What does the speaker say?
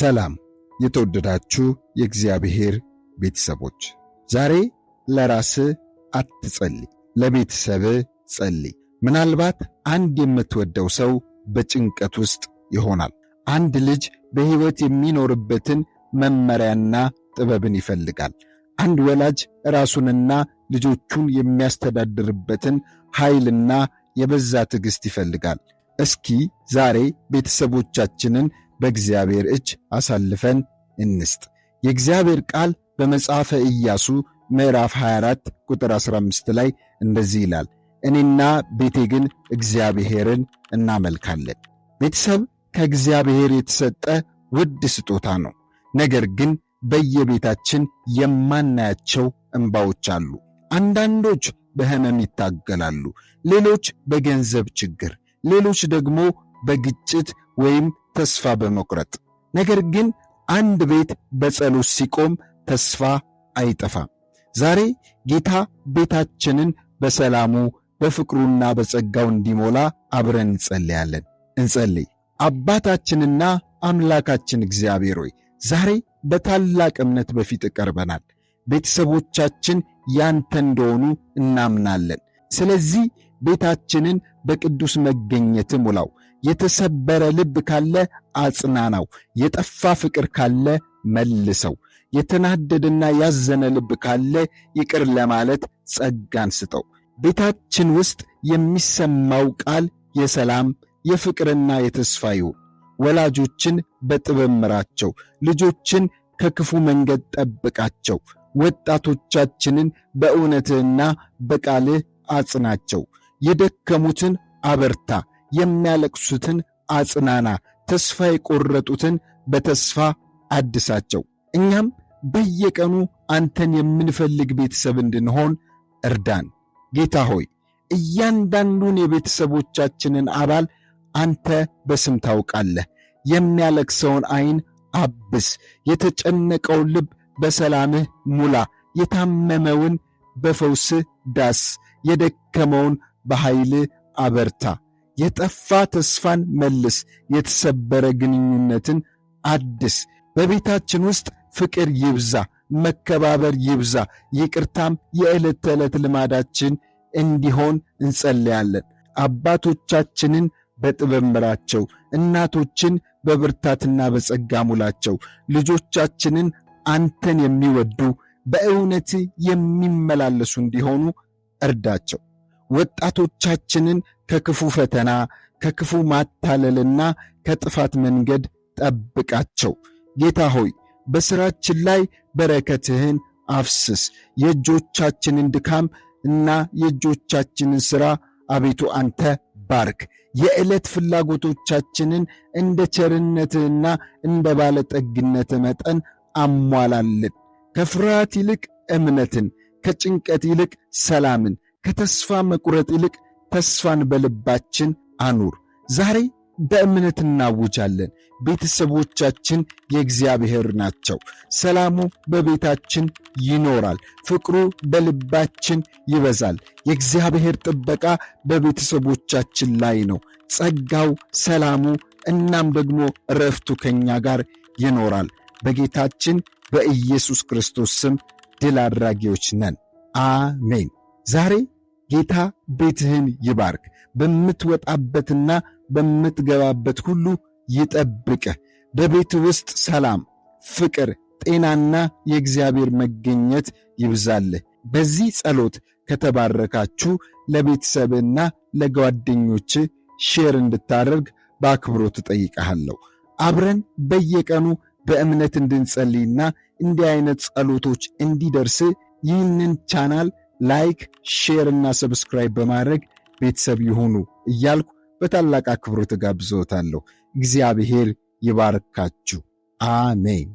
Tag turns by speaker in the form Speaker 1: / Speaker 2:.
Speaker 1: ሰላም የተወደዳችሁ የእግዚአብሔር ቤተሰቦች፣ ዛሬ ለራስህ አትጸልይ፣ ለቤተሰብህ ጸልይ። ምናልባት አንድ የምትወደው ሰው በጭንቀት ውስጥ ይሆናል። አንድ ልጅ በሕይወት የሚኖርበትን መመሪያና ጥበብን ይፈልጋል። አንድ ወላጅ ራሱንና ልጆቹን የሚያስተዳድርበትን ኃይልና የበዛ ትዕግሥት ይፈልጋል። እስኪ ዛሬ ቤተሰቦቻችንን በእግዚአብሔር እጅ አሳልፈን እንስጥ። የእግዚአብሔር ቃል በመጽሐፈ ኢያሱ ምዕራፍ 24 ቁጥር 15 ላይ እንደዚህ ይላል፣ እኔና ቤቴ ግን እግዚአብሔርን እናመልካለን። ቤተሰብ ከእግዚአብሔር የተሰጠ ውድ ስጦታ ነው። ነገር ግን በየቤታችን የማናያቸው እንባዎች አሉ። አንዳንዶች በሕመም ይታገላሉ፣ ሌሎች በገንዘብ ችግር፣ ሌሎች ደግሞ በግጭት ወይም ተስፋ በመቁረጥ። ነገር ግን አንድ ቤት በጸሎት ሲቆም ተስፋ አይጠፋም። ዛሬ ጌታ ቤታችንን በሰላሙ በፍቅሩና በጸጋው እንዲሞላ አብረን እንጸልያለን። እንጸልይ። አባታችንና አምላካችን እግዚአብሔር ሆይ፣ ዛሬ በታላቅ እምነት በፊት ቀርበናል። ቤተሰቦቻችን ያንተ እንደሆኑ እናምናለን። ስለዚህ ቤታችንን በቅዱስ መገኘት ሙላው። የተሰበረ ልብ ካለ አጽናናው። የጠፋ ፍቅር ካለ መልሰው። የተናደደና ያዘነ ልብ ካለ ይቅር ለማለት ጸጋን ስጠው። ቤታችን ውስጥ የሚሰማው ቃል የሰላም የፍቅርና የተስፋ ይሁን። ወላጆችን በጥበብ ምራቸው፣ ልጆችን ከክፉ መንገድ ጠብቃቸው። ወጣቶቻችንን በእውነትህና በቃልህ አጽናቸው። የደከሙትን አበርታ፣ የሚያለቅሱትን አጽናና፣ ተስፋ የቆረጡትን በተስፋ አድሳቸው። እኛም በየቀኑ አንተን የምንፈልግ ቤተሰብ እንድንሆን እርዳን። ጌታ ሆይ፣ እያንዳንዱን የቤተሰቦቻችንን አባል አንተ በስም ታውቃለህ። የሚያለቅሰውን ዓይን አብስ፣ የተጨነቀውን ልብ በሰላምህ ሙላ፣ የታመመውን በፈውስህ ዳስ፣ የደከመውን በኃይልህ አበርታ። የጠፋ ተስፋን መልስ፣ የተሰበረ ግንኙነትን አድስ። በቤታችን ውስጥ ፍቅር ይብዛ፣ መከባበር ይብዛ፣ ይቅርታም የዕለት ተዕለት ልማዳችን እንዲሆን እንጸልያለን። አባቶቻችንን በጥበብ ምራቸው፣ እናቶችን በብርታትና በጸጋ ሙላቸው። ልጆቻችንን አንተን የሚወዱ በእውነት የሚመላለሱ እንዲሆኑ እርዳቸው። ወጣቶቻችንን ከክፉ ፈተና፣ ከክፉ ማታለልና ከጥፋት መንገድ ጠብቃቸው። ጌታ ሆይ፣ በሥራችን ላይ በረከትህን አፍስስ። የእጆቻችንን ድካም እና የእጆቻችንን ሥራ አቤቱ አንተ ባርክ። የዕለት ፍላጎቶቻችንን እንደ ቸርነትህና እንደ ባለጠግነትህ መጠን አሟላልን። ከፍርሃት ይልቅ እምነትን፣ ከጭንቀት ይልቅ ሰላምን፣ ከተስፋ መቁረጥ ይልቅ ተስፋን በልባችን አኑር። ዛሬ በእምነት እናውጃለን። ቤተሰቦቻችን የእግዚአብሔር ናቸው። ሰላሙ በቤታችን ይኖራል። ፍቅሩ በልባችን ይበዛል። የእግዚአብሔር ጥበቃ በቤተሰቦቻችን ላይ ነው። ጸጋው፣ ሰላሙ እናም ደግሞ ዕረፍቱ ከእኛ ጋር ይኖራል። በጌታችን በኢየሱስ ክርስቶስ ስም ድል አድራጊዎች ነን። አሜን። ዛሬ ጌታ ቤትህን ይባርክ። በምትወጣበትና በምትገባበት ሁሉ ይጠብቅህ። በቤት ውስጥ ሰላም፣ ፍቅር፣ ጤናና የእግዚአብሔር መገኘት ይብዛልህ። በዚህ ጸሎት ከተባረካችሁ ለቤተሰብና ለጓደኞች ሼር እንድታደርግ በአክብሮት እጠይቅሃለሁ። አብረን በየቀኑ በእምነት እንድንጸልይና እንዲህ አይነት ጸሎቶች እንዲደርስ ይህንን ቻናል ላይክ፣ ሼር እና ሰብስክራይብ በማድረግ ቤተሰብ ይሁኑ እያልኩ በታላቅ አክብሮት ጋብዞታለሁ። እግዚአብሔር ይባርካችሁ። አሜን።